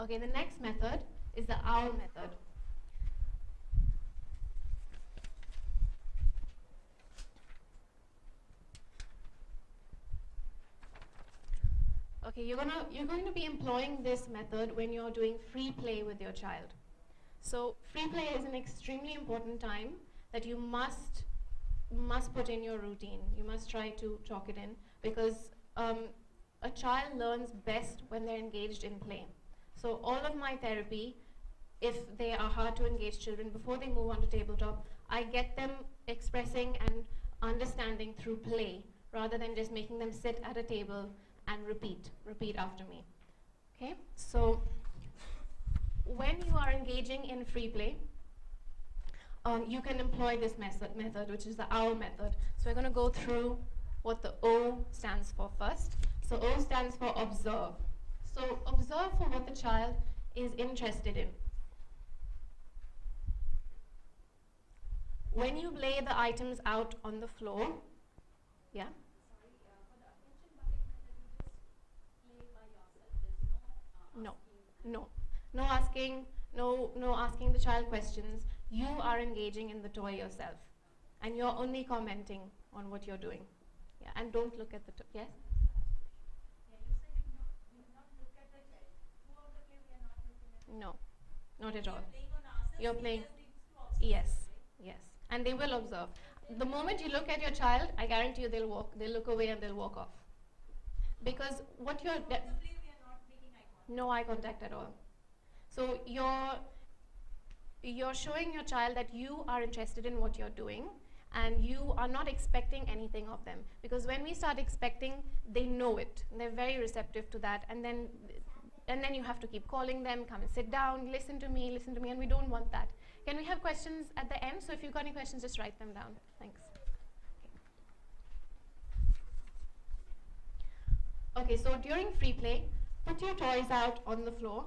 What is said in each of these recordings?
Okay, the next method is the owl method. Okay, you're going to be employing this method when you're doing free play with your child. So free play is an extremely important time that you must put in your routine. You must try to chalk it in, because a child learns best when they're engaged in play. So all of my therapy, if they are hard to engage children, before they move on to tabletop, I get them expressing and understanding through play, rather than just making them sit at a table and repeat after me. Okay, so when you are engaging in free play, you can employ this method, which is the OWL method. So we're going to go through what the O stands for first. So O stands for observe. So observe for what the child is interested in. When you lay the items out on the floor, yeah? No asking the child questions. You are engaging in the toy yourself, and you're only commenting on what you're doing. Yeah, and don't look at the yes. No, not at all. You're playing. Yes, and they will observe. The moment you look at your child, I guarantee you they'll look away and they'll walk off, because what you're no eye contact at all. So you're showing your child that you are interested in what you're doing, and you are not expecting anything of them. Because when we start expecting, they know it. They're very receptive to that, and then you have to keep calling them, come and sit down, listen to me, and we don't want that. Can we have questions at the end? So if you've got any questions, just write them down. Thanks. Okay, so during free play, put your toys out on the floor.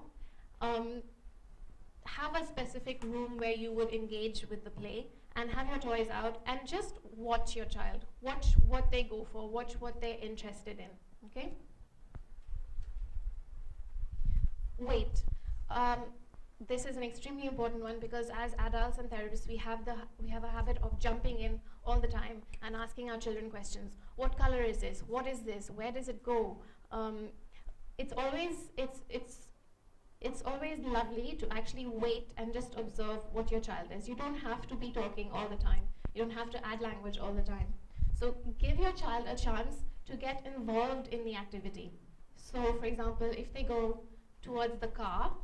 Have a specific room where you would engage with the play, and have your toys out, and just watch your child. Watch what they go for, watch what they're interested in, okay? Wait. This is an extremely important one, because as adults and therapists, we have a habit of jumping in all the time and asking our children questions. What color is this? What is this? Where does it go? It's always lovely to actually wait and just observe what your child is. You don't have to be talking all the time. You don't have to add language all the time. So give your child a chance to get involved in the activity. So for example, if they go towards the car,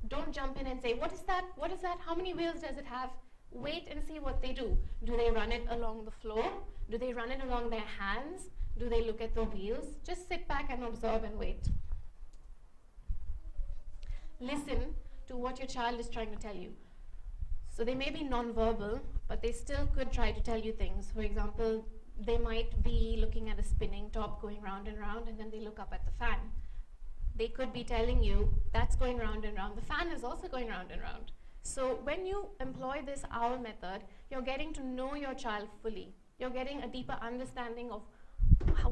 don't jump in and say, what is that? What is that? How many wheels does it have? Wait and see what they do. Do they run it along the floor? Do they run it along their hands? Do they look at the wheels? Just sit back and observe and wait. Listen to what your child is trying to tell you. So they may be non-verbal, but they still could try to tell you things. For example, they might be looking at a spinning top going round and round, and then they look up at the fan. They could be telling you, that's going round and round. The fan is also going round and round. So when you employ this OWL method, you're getting to know your child fully. You're getting a deeper understanding of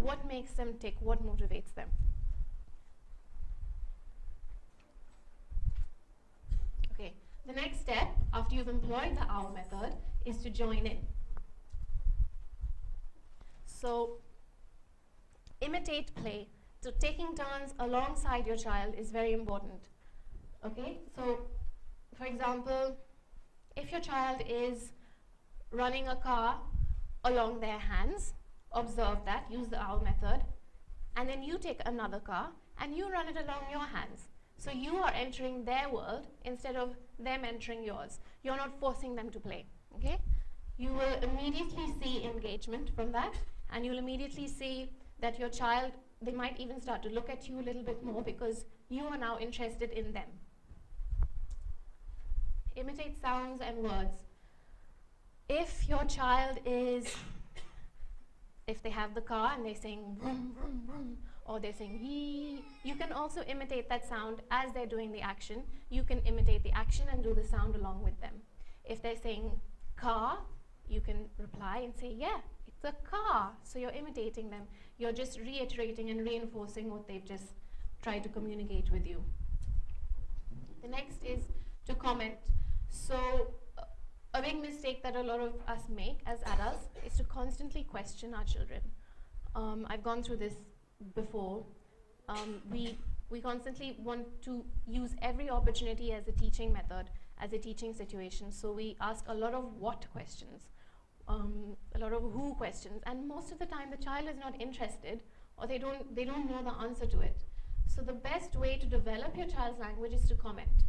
what makes them tick, what motivates them. Okay, the next step, after you've employed the OWL method, is to join in. So, imitate play. So taking turns alongside your child is very important. Okay, so for example, if your child is running a car along their hands, observe that, use the OWL method, and then you take another car and you run it along your hands. So you are entering their world instead of them entering yours. You're not forcing them to play, okay? You will immediately see engagement from that, and you'll immediately see that your child, they might even start to look at you a little bit more because you are now interested in them. Imitate sounds and words. If your child is, if they have the car and they're saying vroom, vroom, vroom, or they're saying yee, you can also imitate that sound as they're doing the action. You can imitate the action and do the sound along with them. If they're saying car, you can reply and say, yeah, it's a car. So you're imitating them. You're just reiterating and reinforcing what they've just tried to communicate with you. The next is to comment. So a big mistake that a lot of us make as adults is to constantly question our children. I've gone through this before. We constantly want to use every opportunity as a teaching method, as a teaching situation. So we ask a lot of what questions, a lot of who questions, and most of the time the child is not interested, or they don't know the answer to it. So the best way to develop your child's language is to comment.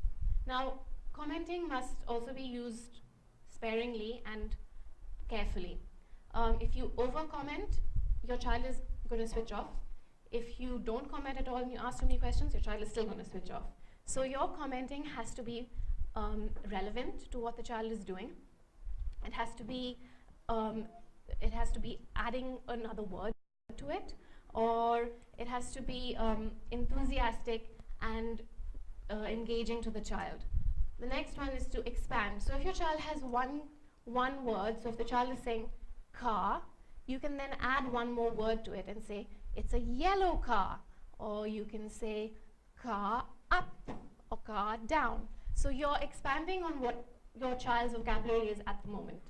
Now, commenting must also be used sparingly and carefully. If you over-comment, your child is going to switch off. If you don't comment at all and you ask too many questions, your child is still going to switch off. So your commenting has to be relevant to what the child is doing. It has to be adding another word to it, or it has to be enthusiastic and engaging to the child. The next one is to expand. So if your child has one word, so if the child is saying car, you can then add one more word to it and say, it's a yellow car, or you can say car up or car down. So you're expanding on what your child's vocabulary is at the moment.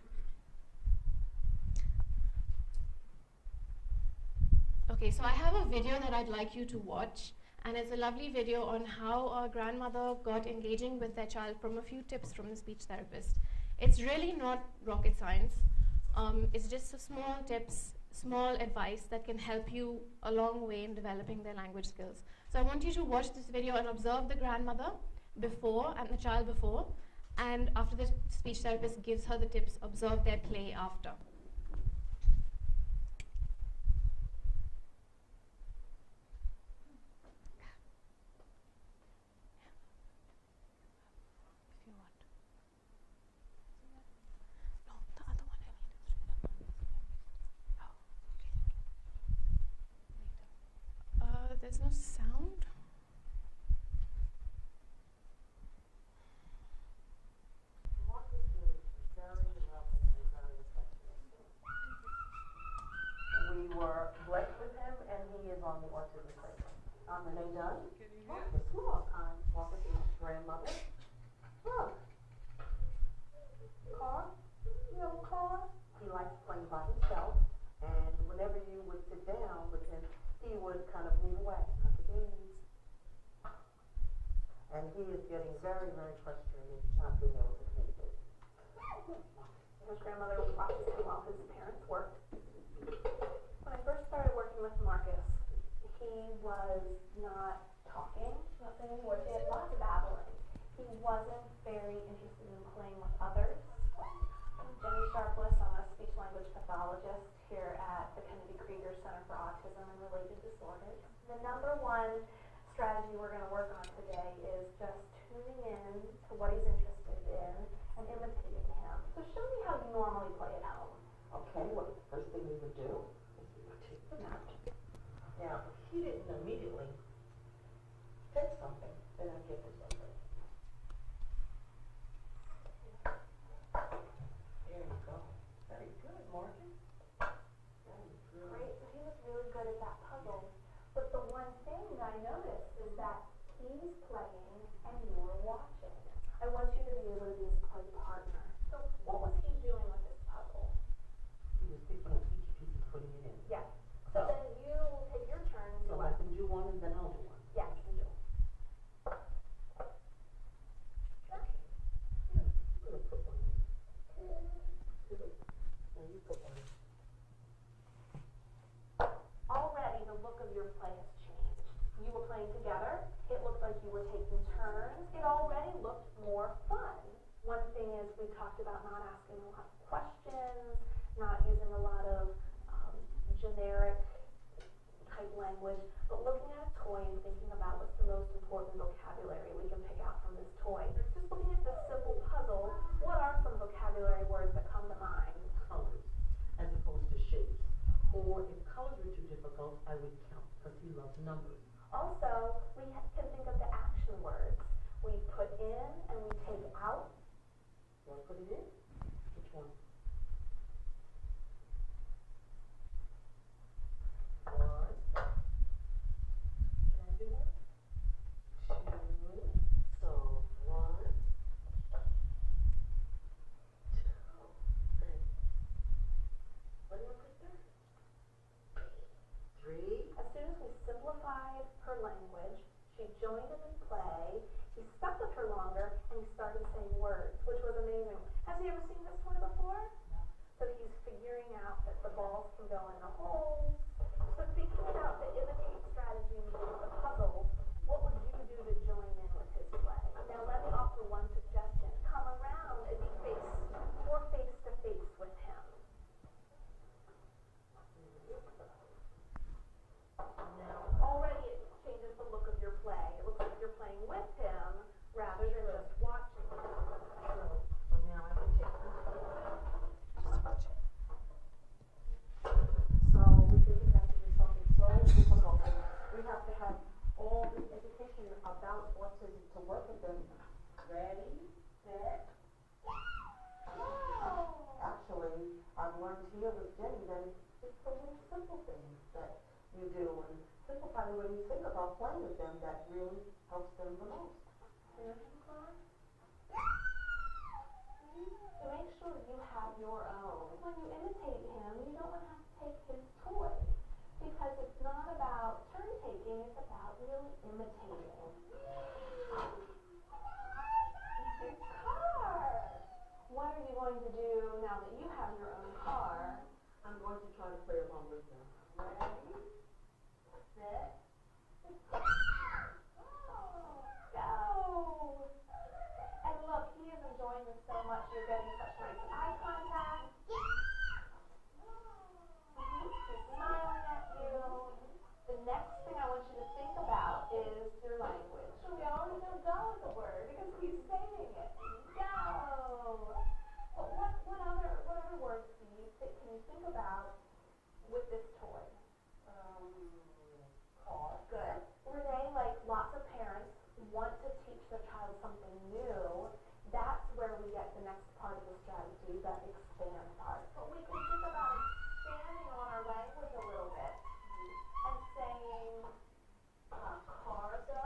Okay, so I have a video that I'd like you to watch, and it's a lovely video on how a grandmother got engaging with their child from a few tips from the speech therapist. It's really not rocket science. It's just some small tips, small advice that can help you a long way in developing their language skills. So I want you to watch this video and observe the grandmother before and the child before, and after the speech therapist gives her the tips, observe their play after. There's no sound. Marcus is very loving and very affectionate. We were blessed with him, and he is on the autism spectrum. I'm Renee Dunn. Marcus, look, I'm Marcus's grandmother. Look. Car? You have a car? He likes playing by himself, and whenever you would sit down with him, he would kind of move away. And he is getting very, very frustrated not being able to communicate. His grandmother was watching him while his parents worked. When I first started working with Marcus, he was not talking, not saying any words. He had lots of babbling. He wasn't very interested in playing with others. Jenny Sharpless, I'm a speech language pathologist here at the Kennedy Krieger Center for Autism and Related Disorders. The number one strategy we're going to work on today is just tuning in to what he's interested in and imitating him. So show me how you normally play at home. Okay, well, the first thing we would do is we would take the napkin. Now, if he didn't immediately take something, then I'd give him something. There you go. Very good, Morgan. Very good. Great, so he was really good at that puzzle. But the one thing that I noticed is that he's playing and you're watching. I want you to be able to be his play partner. So what was he doing with this puzzle? He was picking up each piece and putting it in. Yeah. So then you will take your turn and do So what? I can do one and then I'll do one. Yeah, you can do. Okay. Yeah, I'm gonna put one in. Now you put one in. Already the look of your play has changed. You were playing together. It looked like you were taking turns. It already looked more fun. One thing is we talked about not asking a lot of questions, not using a lot of generic type language, but looking at a toy and thinking about what's the most important vocabulary we can pick out from this toy. Just looking at this simple puzzle, what are some vocabulary words that come to mind? Colors as opposed to shapes. Or if colors were too difficult, I would count because he loves numbers. Also, we can think of the action words. We put in and we take out. You want to put it in? Which one? One. Can I do one? Two. So them, ready, set, actually, I've learned here with Jenny that it's the little simple things that you do and simplify the way you think about playing with them that really helps them the most. So make sure you have your own. When you imitate him, you don't want to have to take his toy because it's not about turn taking, it's about really imitating. His car! What are you going to do now that you have your own car? I'm going to try to play along with them. Ready, set, go! And look, he is enjoying this so much. You're getting such nice eye contact. He's smiling at you. The next thing I want you to think about is your language. So we already know go is a word because he's saying it. Go! But what other words can you think about with this toy? car. Good. Renee, like lots of parents, want to teach their child something new. That's where we get the next part of the strategy, that expand part. But we can think about expanding on our language a little bit and saying car go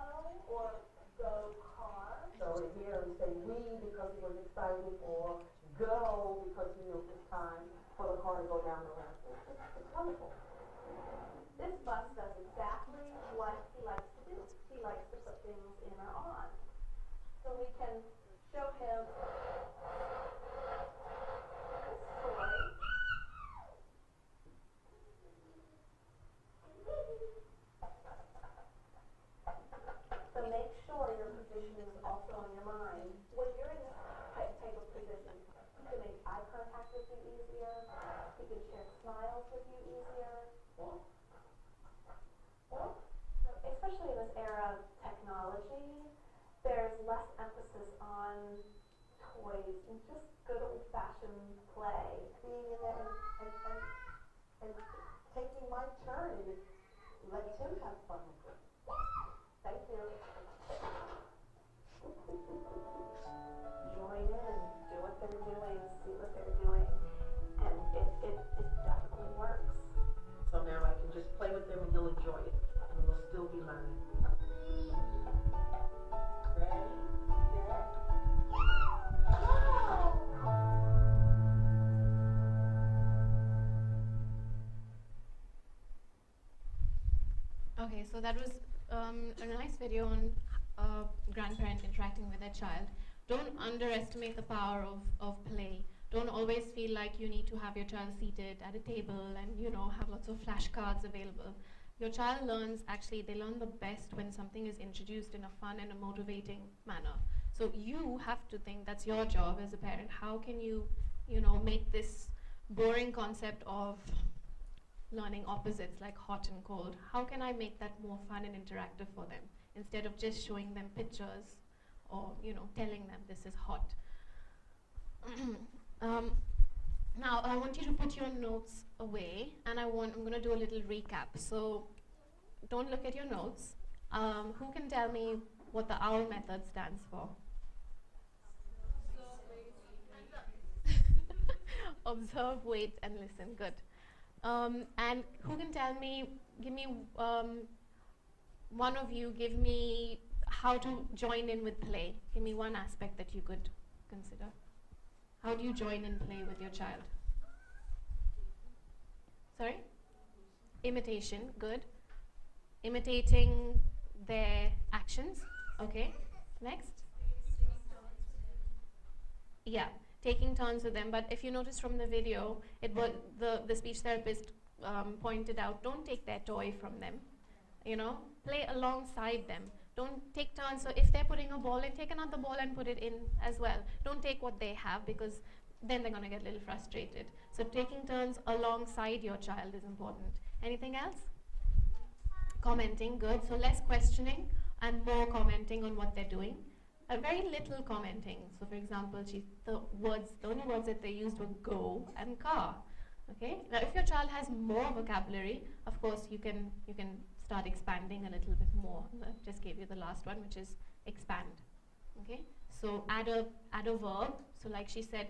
or go car. So to hear him say we because he was excited or go because he knew it was time for the car to go down the ramp. It's wonderful. This bus does exactly what he likes to do. He likes to put things in or on. So we can show him this toy. So make sure your position is also on your mind. When you're in this type of position, he can make eye contact with you easier. He can share smiles with you easier. Especially in this era of technology, there's less emphasis on toys and just good old-fashioned play. Being in there and taking my turn and let him have fun with it. Thank you. Join in, do what they're doing, see what they're doing, and it definitely works. So now I can just play with him and he'll enjoy it. And we'll still be learning. Ready, set, Okay, so that was a nice video on a grandparent interacting with their child. Don't underestimate the power of play. Don't always feel like you need to have your child seated at a table and, you know, have lots of flashcards available. Your child learns, actually, they learn the best when something is introduced in a fun and a motivating manner. So you have to think that's your job as a parent. How can you, make this boring concept of learning opposites like hot and cold, how can I make that more fun and interactive for them instead of just showing them pictures or, telling them this is hot. Now, I want you to put your notes away, and I'm going to do a little recap. So, don't look at your notes. Who can tell me what the OWL method stands for? Observe, wait, and listen. Good. And who can tell me, one of you, give me how to join in with play. Give me one aspect that you could consider. How do you join in play with your child? Sorry? Imitation, good. Imitating their actions, okay. Next? Yeah, taking turns with them. But if you notice from the video, it was the speech therapist pointed out, don't take their toy from them. Play alongside them. Don't take turns. So if they're putting a ball in, take another ball and put it in as well. Don't take what they have because then they're going to get a little frustrated. So taking turns alongside your child is important. Anything else? Commenting, good. So less questioning and more commenting on what they're doing. Very little commenting. So for example, the only words that they used were go and car. Okay. Now if your child has more vocabulary, of course you can start expanding a little bit more. I just gave you the last one, which is expand. Okay, so add a verb. So like she said,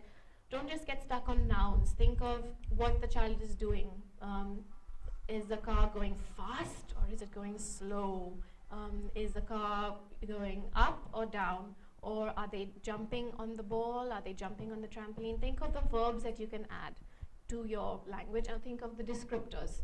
don't just get stuck on nouns. Think of what the child is doing. Is the car going fast or is it going slow? Is the car going up or down? Or are they jumping on the ball? Are they jumping on the trampoline? Think of the verbs that you can add to your language, and think of the descriptors.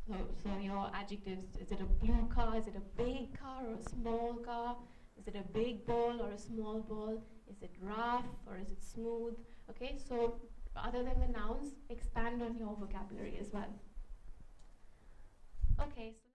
So your adjectives, is it a blue car? Is it a big car or a small car? Is it a big ball or a small ball? Is it rough or is it smooth? Okay, so other than the nouns, expand on your vocabulary as well. Okay. So